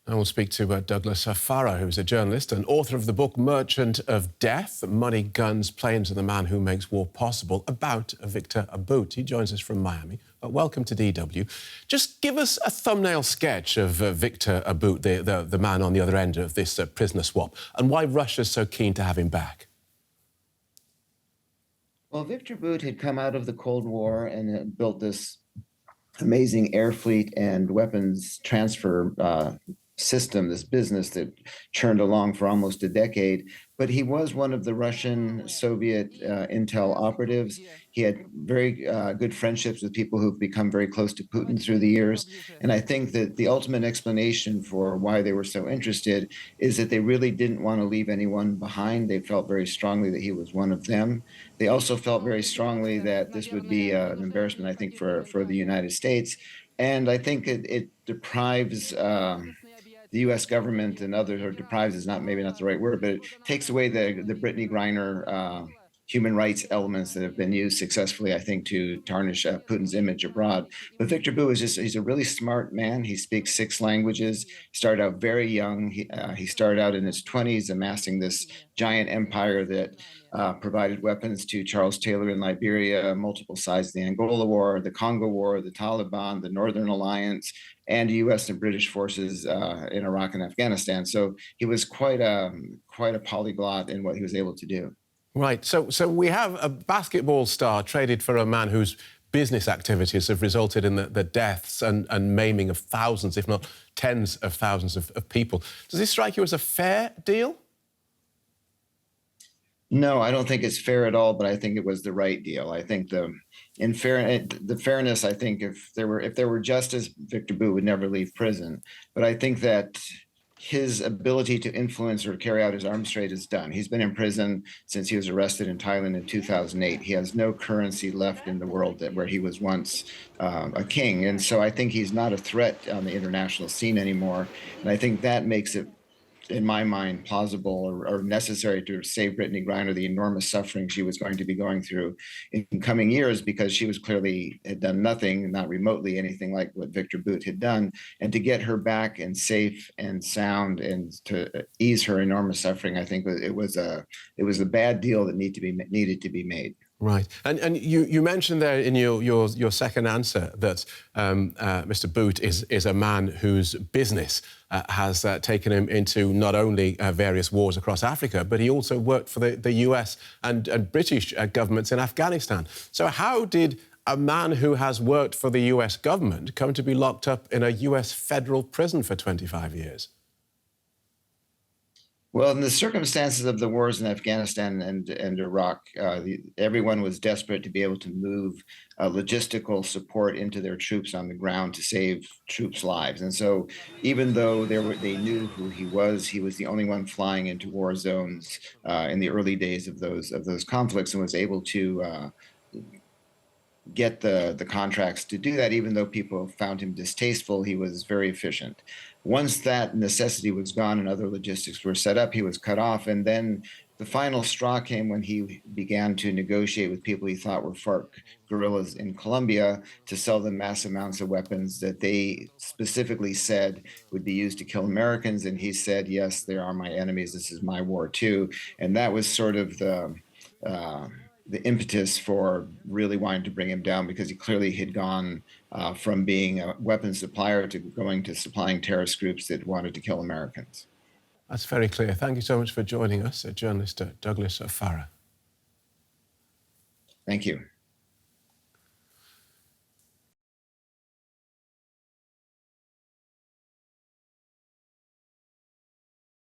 And we'll speak to Douglas Farah, who's a journalist and author of the book Merchant of Death, Money, Guns, Planes and the Man Who Makes War Possible, about Viktor Bout. He joins us from Miami. Welcome to DW. Just give us a thumbnail sketch of Viktor Bout, the man on the other end of this prisoner swap, and why Russia's so keen to have him back. Well, Viktor Bout had come out of the Cold War and had built this amazing air fleet and weapons transfer system, this business that churned along for almost a decade. But he was one of the Russian Soviet intel operatives. He had very good friendships with people who've become very close to Putin through the years. And I think that the ultimate explanation for why they were so interested is that they really didn't want to leave anyone behind. They felt very strongly that he was one of them. They also felt very strongly that this would be an embarrassment, I think, for the United States. And I think it deprives the U.S. government and others, or deprives is maybe not the right word, but it takes away the Brittney Griner human rights elements that have been used successfully, I think, to tarnish Putin's image abroad. But Viktor Bout he's a really smart man. He speaks 6 languages, started out very young. He started out in his 20s, amassing this giant empire that provided weapons to Charles Taylor in Liberia, multiple sides of the Angola War, the Congo War, the Taliban, the Northern Alliance, and U.S. and British forces in Iraq and Afghanistan. So he was quite a polyglot in what he was able to do. Right. So we have a basketball star traded for a man whose business activities have resulted in the deaths and maiming of thousands, if not tens of thousands of people. Does this strike you as a fair deal? No, I don't think it's fair at all, but I think it was the right deal. I think the fairness, I think if there were justice, Viktor Bout would never leave prison. But I think that his ability to influence or carry out his arms trade is done. He's been in prison since he was arrested in Thailand in 2008. He has no currency left in the world where he was once a king. And so I think he's not a threat on the international scene anymore. And I think that makes it, in my mind, plausible or necessary to save Brittney Griner the enormous suffering she was going to be going through in coming years, because she was clearly had done nothing, not remotely anything like what Viktor Bout had done. And to get her back and safe and sound and to ease her enormous suffering, I think it was a bad deal that needed to be made. Right. And you mentioned there in your second answer that Mr. Bout is a man whose business has taken him into not only various wars across Africa, but he also worked for the US and British governments in Afghanistan. So how did a man who has worked for the US government come to be locked up in a US federal prison for 25 years? Well, in the circumstances of the wars in Afghanistan and Iraq, everyone was desperate to be able to move logistical support into their troops on the ground to save troops' lives. And so, even though they knew who he was the only one flying into war zones in the early days of those conflicts, and was able to get the contracts to do that. Even though people found him distasteful, he was very efficient. Once that necessity was gone and other logistics were set up, he was cut off. And then the final straw came when he began to negotiate with people he thought were FARC guerrillas in Colombia to sell them mass amounts of weapons that they specifically said would be used to kill Americans. And he said, yes, they are my enemies. This is my war too. And that was sort of the impetus for really wanting to bring him down, because he clearly had gone from being a weapons supplier to going to supplying terrorist groups that wanted to kill Americans. That's very clear. Thank you so much for joining us, journalist Douglas Farah. Thank you.